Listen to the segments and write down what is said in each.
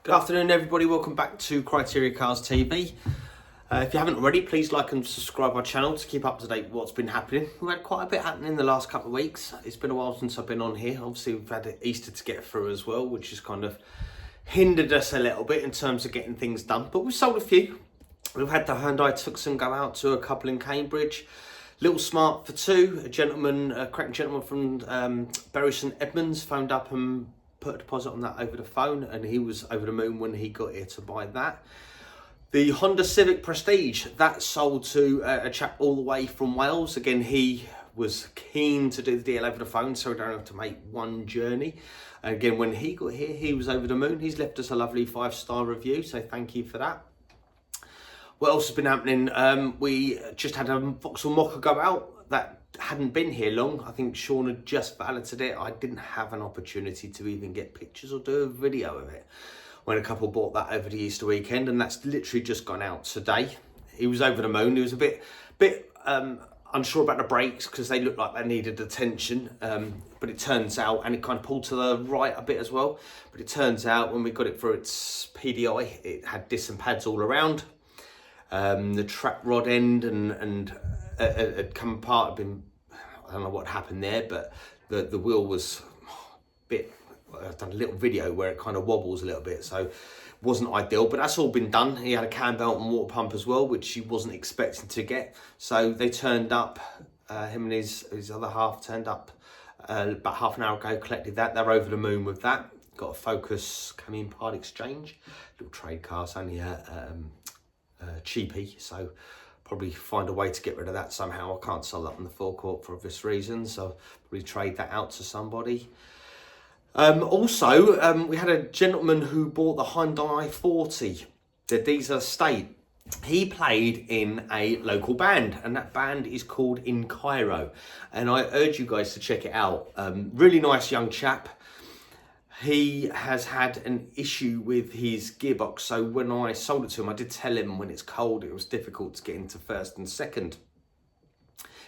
Good afternoon everybody, welcome back to Criteria Cars TV. If you haven't already, please like and subscribe our channel to keep up to date with what's been happening. We've had quite a bit happening in the last couple of weeks. It's been a while since I've been on here. Obviously we've had Easter to get through as well, which has kind of hindered us a little bit in terms of getting things done. But we've sold a few. We've had the Hyundai Tucson go out to a couple in Cambridge. Little Smart for two. A cracking gentleman from Bury St Edmunds phoned up and put a deposit on that over the phone, and he was over the moon when he got here to buy that. The Honda Civic Prestige, that sold to a chap all the way from Wales. Again, he was keen to do the deal over the phone, so we don't have to make one journey. And again, when he got here, he was over the moon. He's left us a lovely 5-star review, so thank you for that. What else has been happening? We just had a Vauxhall Mocha go out. That hadn't been here long. I think Sean had just valeted it. I didn't have an opportunity to even get pictures or do a video of it when a couple bought that over the Easter weekend, and that's literally just gone out today. He was over the moon. He was a bit unsure about the brakes because they looked like they needed attention, but it turns out, and it kind of pulled to the right a bit as well, but it turns out when we got it for its PDI, it had disc and pads all around. The trap rod end and had come apart. I don't know what happened there, but the wheel was a bit. I've done a little video where it kind of wobbles a little bit, so it wasn't ideal. But that's all been done. He had a cam belt and water pump as well, which he wasn't expecting to get. So they turned up. Him and his other half turned up about half an hour ago. Collected that. They're over the moon with that. Got a Focus coming in part exchange. Little trade car. It's only cheapie, so probably find a way to get rid of that somehow. I can't sell that on the forecourt for obvious reasons, so probably trade that out to somebody. Also, we had a gentleman who bought the Hyundai 40, the diesel estate. He played in a local band, and that band is called In Cairo, and I urge you guys to check it out. Really nice young chap. He has had an issue with his gearbox, so when I sold it to him, I did tell him when it's cold it was difficult to get into first and second.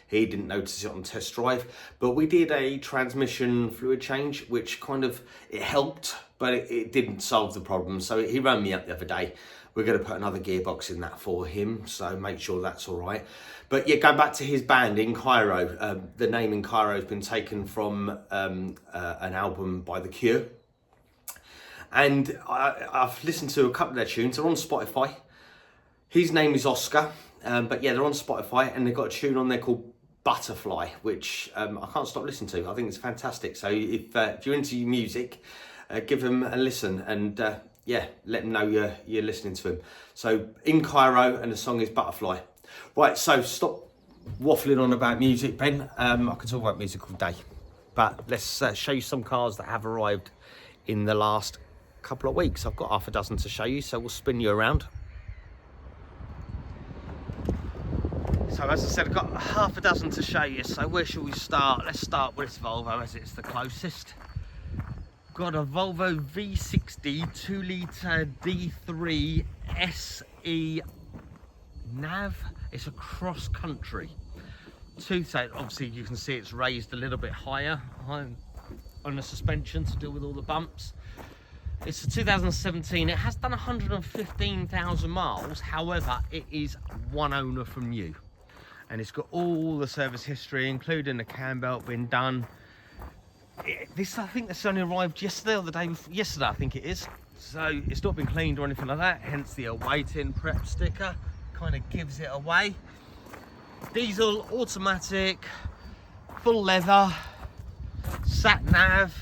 He didn't notice it on test drive, but we did a transmission fluid change, which kind of, it helped, but it didn't solve the problem. So he rang me up the other day. We're going to put another gearbox in that for him, so make sure that's all right. But yeah, going back to his band In Cairo, the name In Cairo has been taken from an album by The Cure. And I've listened to a couple of their tunes. They're on Spotify. His name is Oscar, but yeah, they're on Spotify, and they've got a tune on there called Butterfly, which I can't stop listening to. I think it's fantastic. So if you're into music, give him a listen, and yeah, let him know you're listening to him. So In Cairo, and the song is Butterfly. Right, so stop waffling on about music, Ben. I could talk about music all day, but let's show you some cars that have arrived in the last couple of weeks. I've got half a dozen to show you, so we'll spin you around. So as I said, I've got half a dozen to show you, so where shall we start? Let's start with this Volvo as it's the closest. Got a Volvo V60 2-litre D3 SE nav. It's a cross country. Obviously you can see it's raised a little bit higher on the suspension to deal with all the bumps. It's a 2017. It has done 115,000 miles. However, it is one owner from new, and it's got all the service history, including the cam belt being done. I think this only arrived yesterday or the day before. Yesterday, I think it is. So it's not been cleaned or anything like that. Hence the awaiting prep sticker. Kind of gives it away. Diesel, automatic, full leather, sat nav.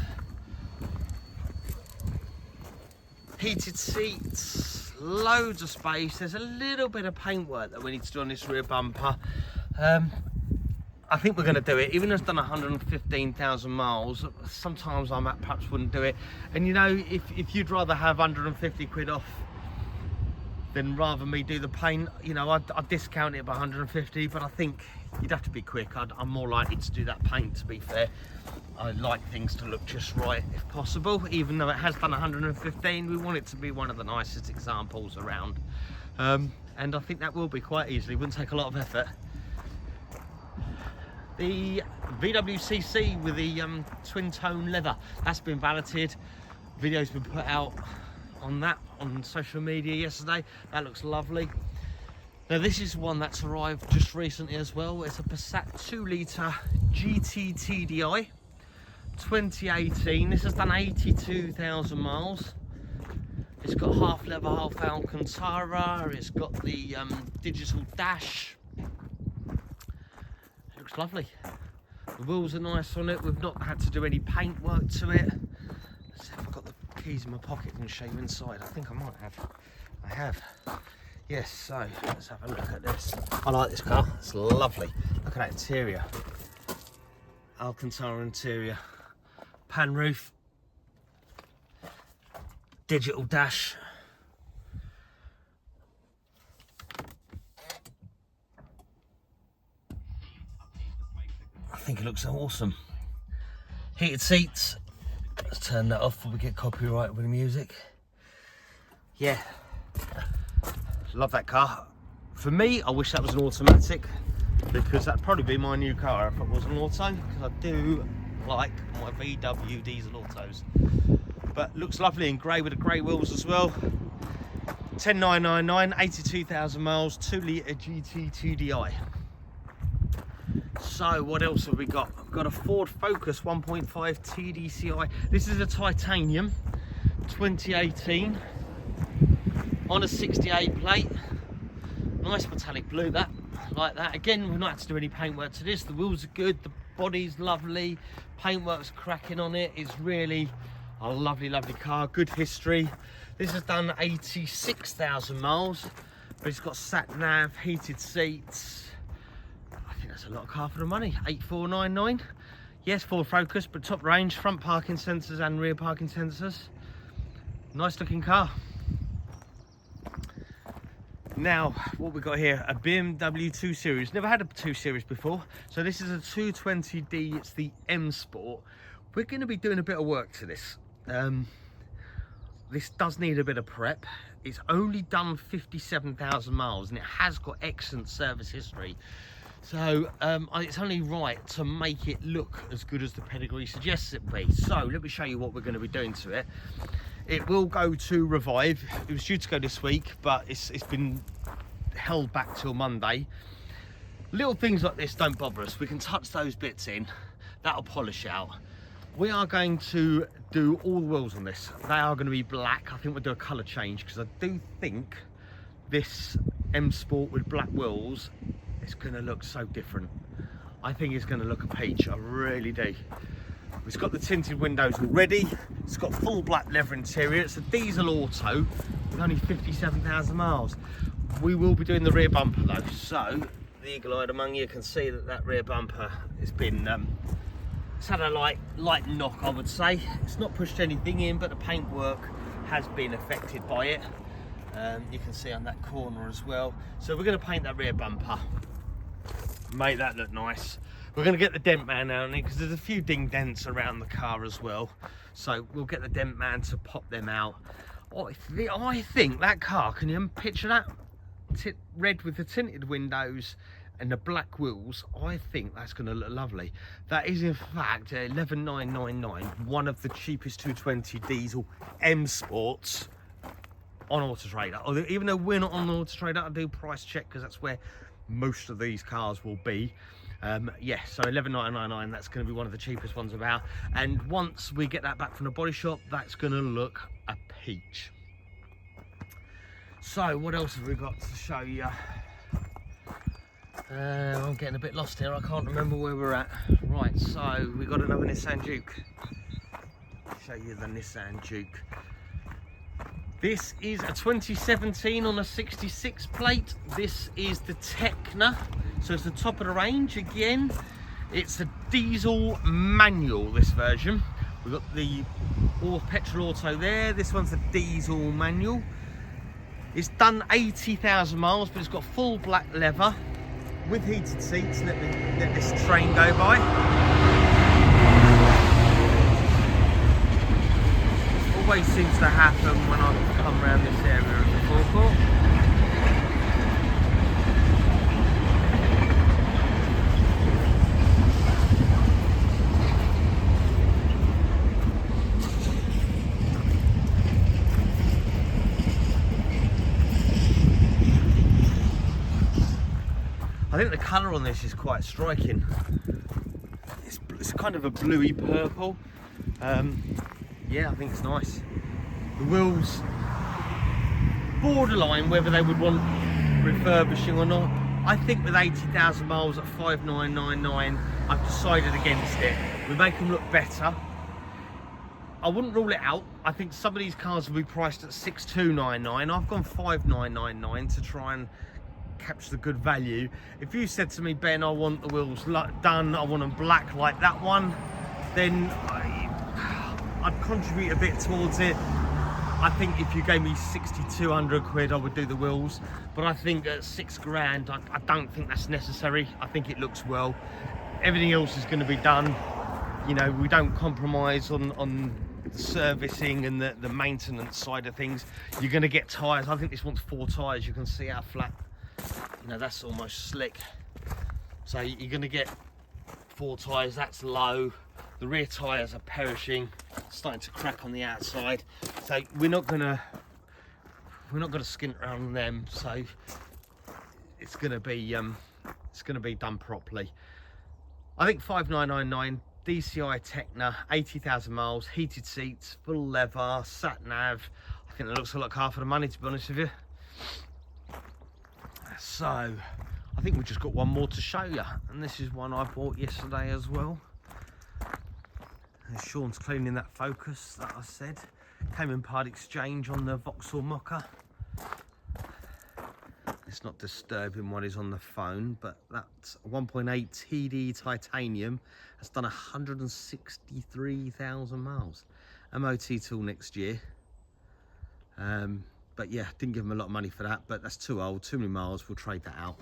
Heated seats, loads of space. There's a little bit of paintwork that we need to do on this rear bumper. I think we're going to do it, even though it's done 115,000 miles. Sometimes I perhaps wouldn't do it. And you know, if you'd rather have 150 quid off than rather me do the paint, you know, I'd discount it by 150, but I think you'd have to be quick. I'm more likely to do that paint, to be fair. I like things to look just right if possible. Even though it has done 115, we want it to be one of the nicest examples around. And I think that will be quite easily. Wouldn't take a lot of effort. The VW CC with the twin tone leather, that's been valeted. Video's been put out on that on social media yesterday. That looks lovely. Now this is one that's arrived just recently as well. It's a Passat 2-litre GT TDi 2018. This has done 82,000 miles. It's got half leather, half Alcantara. It's got the digital dash. It looks lovely. The wheels are nice on it. We've not had to do any paint work to it. Let's see if I've got the keys in my pocket and show you inside. I think I might have. I have. Yes, so let's have a look at this. I like this car. It's lovely. Look at that interior. Alcantara interior. Pan roof. Digital dash. I think it looks awesome. Heated seats. Let's turn that off before we get copyright with the music. Yeah. Love that car. For me, I wish that was an automatic, because that'd probably be my new car if it was an auto, because I do like my VW diesel autos. But looks lovely in grey with the grey wheels as well. 10,999, 82,000 miles, 2-litre GT TDi. So what else have we got? I've got a Ford Focus 1.5 TDCi. This is a titanium 2018 on a 68 plate. Nice metallic blue, that, like that. Again, we've not had to do any paintwork to this. The wheels are good, the body's lovely, paintwork's cracking on it. It's really a lovely, lovely car, good history. This has done 86,000 miles, but it's got sat nav, heated seats. I think that's a lot of car for the money. 8,499. Yes, Ford Focus, but top range, front parking sensors and rear parking sensors. Nice looking car. Now, what we got here, a BMW 2 Series. Never had a 2 Series before. So this is a 220D, it's the M Sport. We're going to be doing a bit of work to this. This does need a bit of prep. It's only done 57,000 miles and it has got excellent service history. So it's only right to make it look as good as the pedigree suggests it be. So let me show you what we're going to be doing to it. It will go to Revive. It was due to go this week, but it's been held back till Monday. Little things like this don't bother us. We can touch those bits in. That'll polish out. We are going to do all the wheels on this. They are going to be black. I think we'll do a colour change, because I do think this M Sport with black wheels is going to look so different. I think it's going to look a peach. I really do. It's got the tinted windows already. It's got full black leather interior. It's a diesel auto with only 57,000 miles. We will be doing the rear bumper though. So the eagle-eyed among you can see that that rear bumper has been, it's had a light knock, I would say. It's not pushed anything in, but the paintwork has been affected by it. You can see on that corner as well. So we're going to paint that rear bumper, make that look nice. We're going to get the dent man out on it, because there's a few ding dents around the car as well. So we'll get the dent man to pop them out. I think that car, can you picture that? Red with the tinted windows and the black wheels. I think that's going to look lovely. That is in fact 11,999, one of the cheapest 220 diesel M Sports on Auto Trader. Although, even though we're not on Auto Trader, I do price check, because that's where most of these cars will be. Yeah, so 11,999, that's going to be one of the cheapest ones about. And once we get that back from the body shop, that's going to look a peach. So what else have we got to show you? I'm getting a bit lost here. I can't remember where we're at. Right, so we got another Nissan Juke. Show you the Nissan Juke. This is a 2017 on a 66 plate. This is the Tekna. So it's the top of the range again. It's a diesel manual, this version. We've got the all petrol auto there. This one's the diesel manual. It's done 80,000 miles, but it's got full black leather with heated seats. Let this train go by. Always seems to happen when I come around this area of the forecourt. think the colour on this is quite striking. It's kind of a bluey purple. Yeah, I think it's nice. The wheels, borderline whether they would want refurbishing or not. I think with 80,000 miles at 5,999, I've decided against it. We make them look better. I wouldn't rule it out. I think some of these cars will be priced at 6,299. I've gone 5,999 to try and capture the good value. If you said to me, Ben, I want the wheels done, I want them black like that one, then I'd contribute a bit towards it. I think if you gave me 6,200 quid, I would do the wheels. But I think at 6 grand, I don't think that's necessary. I think it looks well. Everything else is going to be done. You know, we don't compromise on the servicing and the maintenance side of things. You're going to get tyres. I think this wants 4 tyres. You can see how flat. You know, that's almost slick. So you're going to get 4 tyres. That's low. The rear tyres are perishing, starting to crack on the outside. So we're not gonna skint around them. So it's gonna be done properly. I think 5,999 DCI Tekna, 80,000 miles, heated seats, full leather, sat nav. I think it looks a lot half of the money, to be honest with you. So I think we've just got one more to show you, and this is one I bought yesterday as well. And Sean's cleaning that Focus that I said. Came in part exchange on the Vauxhall Mocha. It's not disturbing while he's on the phone, but that's 1.8 TD titanium. Has done 163,000 miles. MOT till next year. But yeah, didn't give him a lot of money for that, but that's too old, too many miles, we'll trade that out.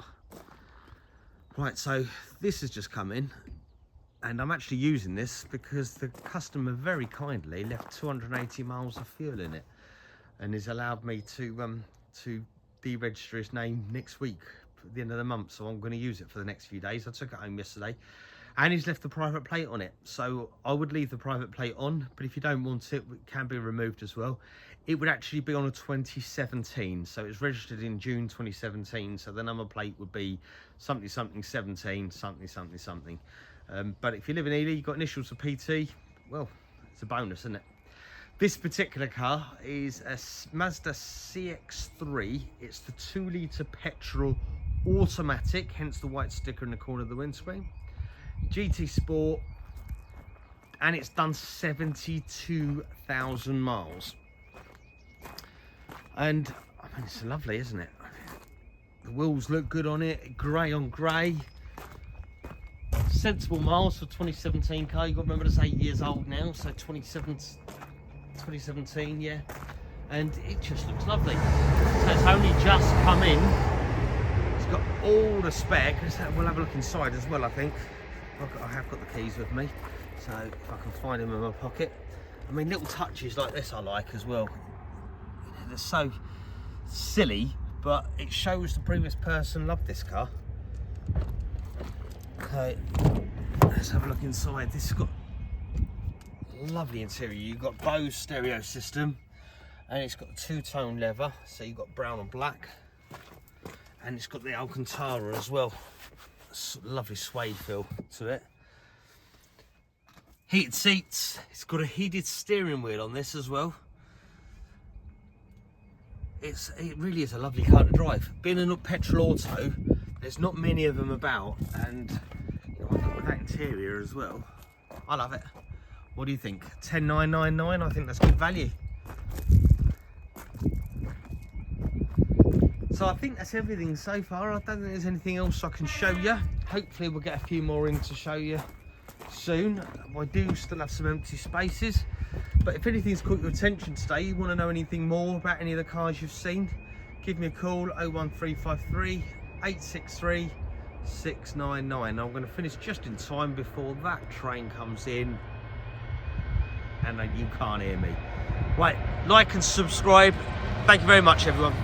Right, so this has just come in. And I'm actually using this because the customer very kindly left 280 miles of fuel in it, and has allowed me to deregister his name next week at the end of the month. So I'm going to use it for the next few days. I took it home yesterday, and he's left the private plate on it. So I would leave the private plate on, but if you don't want it, it can be removed as well. It would actually be on a 2017, so it's registered in June 2017. So the number plate would be something 17 something. But if you live in Ely, you've got initials for PT, well, it's a bonus, isn't it? This particular car is a Mazda CX-3. It's the 2-litre petrol automatic, hence the white sticker in the corner of the windscreen. GT Sport, and it's done 72,000 miles. And, I mean, it's lovely, isn't it? The wheels look good on it, grey on grey. Sensible miles for 2017 car. You've got to remember it's 8 years old now, so 2017, yeah. And it just looks lovely. So it's only just come in. It's got all the spec. We'll have a look inside as well, I think. I have got the keys with me, so if I can find them in my pocket. I mean, little touches like this I like as well. They're so silly, but it shows the previous person loved this car. Okay, let's have a look inside. This has got a lovely interior. You've got Bose stereo system, and it's got 2-tone leather, so you've got brown and black, and it's got the Alcantara as well. Lovely suede feel to it. Heated seats. It's got a heated steering wheel on this as well. It really is a lovely car to drive. Being a petrol auto, there's not many of them about, and you know, with that interior as well, I love it. What do you think? 10,999. I think that's good value. So I think that's everything so far. I don't think there's anything else I can show you. Hopefully we'll get a few more in to show you soon. I do still have some empty spaces, but if anything's caught your attention today, you want to know anything more about any of the cars you've seen, give me a call, 01353 863 699. I'm going to finish just in time before that train comes in and you can't hear me. Right, like and subscribe. Thank you very much, everyone.